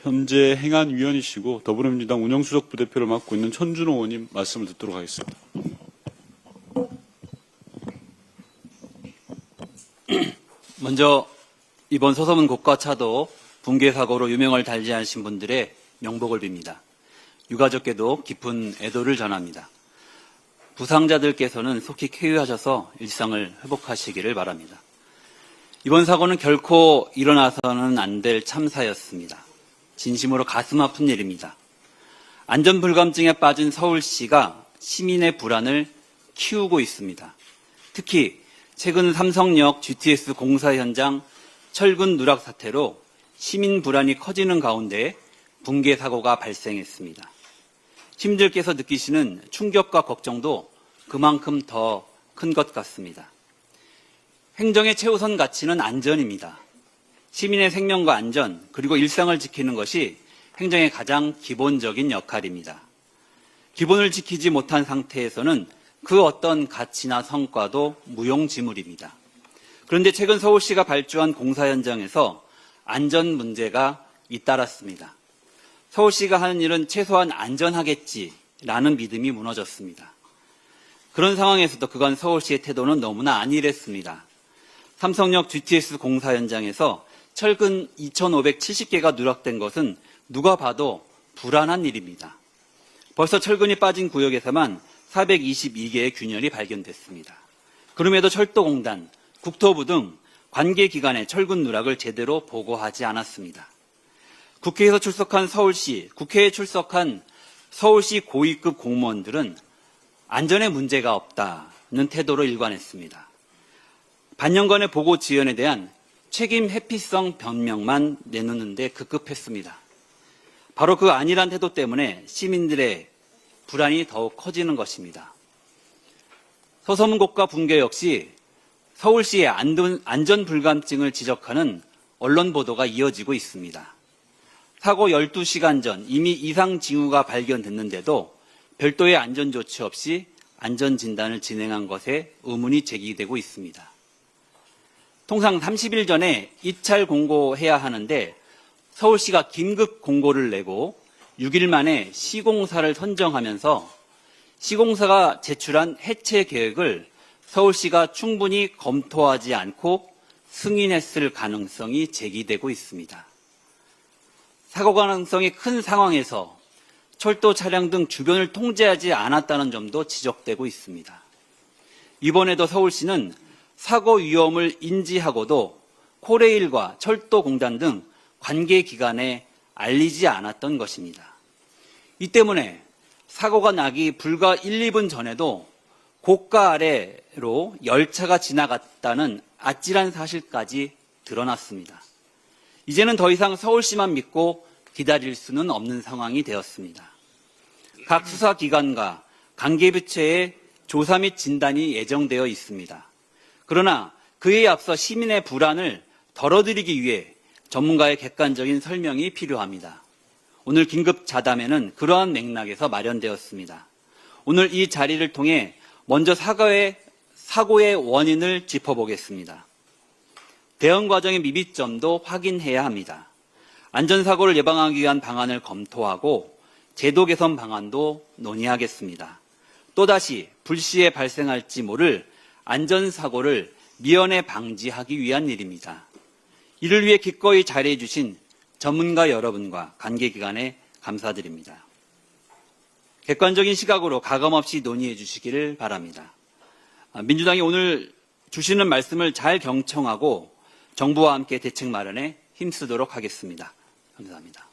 현재 행안위원이시고 더불어민주당 운영수석 부대표를 맡고 있는 천준호 의원님 말씀을 듣도록 하겠습니다. 먼저 이번 서서문 고가차도 붕괴 사고로 유명을 달리 하신 분들의 명복을 빕니다. 유가족께도 깊은 애도를 전합니다. 부상자들께서는 속히 쾌유하셔서 일상을 회복하시기를 바랍니다. 이번 사고는 결코 일어나서는 안 될 참사였습니다. 진심으로 가슴 아픈 일입니다. 안전불감증에 빠진 서울시가 시민의 불안을 키우고 있습니다. 특히 최근 삼성역 GTS 공사 현장 철근 누락 사태로 시민 불안이 커지는 가운데 붕괴 사고가 발생했습니다. 시민들께서 느끼시는 충격과 걱정도 그만큼 더 큰 것 같습니다. 행정의 최우선 가치는 안전입니다. 시민의 생명과 안전 그리고 일상을 지키는 것이 행정의 가장 기본적인 역할입니다. 기본을 지키지 못한 상태에서는 그 어떤 가치나 성과도 무용지물입니다. 그런데 최근 서울시가 발주한 공사 현장에서 안전 문제가 잇따랐습니다. 서울시가 하는 일은 최소한 안전하겠지라는 믿음이 무너졌습니다. 그런 상황에서도 그간 서울시의 태도는 너무나 안일했습니다. 삼성역 GTS 공사 현장에서 철근 2,570개가 누락된 것은 누가 봐도 불안한 일입니다. 벌써 철근이 빠진 구역에서만 422개의 균열이 발견됐습니다. 그럼에도 철도공단, 국토부 등 관계기관의 철근 누락을 제대로 보고하지 않았습니다. 국회에서 출석한 국회에 출석한 서울시 고위급 공무원들은 안전에 문제가 없다는 태도로 일관했습니다. 반년간의 보고 지연에 대한 책임 회피성 변명만 내놓는데 급급했습니다. 바로 그 안일한 태도 때문에 시민들의 불안이 더욱 커지는 것입니다. 서서문 고가 붕괴 역시 서울시의 안전불감증을 지적하는 언론 보도가 이어지고 있습니다. 사고 12시간 전 이미 이상 징후가 발견됐는데도 별도의 안전조치 없이 안전진단을 진행한 것에 의문이 제기되고 있습니다. 통상 30일 전에 입찰 공고해야 하는데 서울시가 긴급 공고를 내고 6일 만에 시공사를 선정하면서 시공사가 제출한 해체 계획을 서울시가 충분히 검토하지 않고 승인했을 가능성이 제기되고 있습니다. 사고 가능성이 큰 상황에서 철도 차량 등 주변을 통제하지 않았다는 점도 지적되고 있습니다. 이번에도 서울시는 사고 위험을 인지하고도 코레일과 철도공단 등 관계기관에 알리지 않았던 것입니다. 이 때문에 사고가 나기 불과 1, 2분 전에도 고가 아래로 열차가 지나갔다는 아찔한 사실까지 드러났습니다. 이제는 더 이상 서울시만 믿고 기다릴 수는 없는 상황이 되었습니다. 각 수사기관과 관계부처의 조사 및 진단이 예정되어 있습니다. 그러나 그에 앞서 시민의 불안을 덜어드리기 위해 전문가의 객관적인 설명이 필요합니다. 오늘 긴급 자담회는 그러한 맥락에서 마련되었습니다. 오늘 이 자리를 통해 먼저 사고의 원인을 짚어보겠습니다. 대응 과정의 미비점도 확인해야 합니다. 안전사고를 예방하기 위한 방안을 검토하고 제도 개선 방안도 논의하겠습니다. 또다시 불시에 발생할지 모를 안전사고를 미연에 방지하기 위한 일입니다. 이를 위해 기꺼이 자리해 주신 전문가 여러분과 관계기관에 감사드립니다. 객관적인 시각으로 가감없이 논의해 주시기를 바랍니다. 민주당이 오늘 주시는 말씀을 잘 경청하고 정부와 함께 대책 마련에 힘쓰도록 하겠습니다. 감사합니다.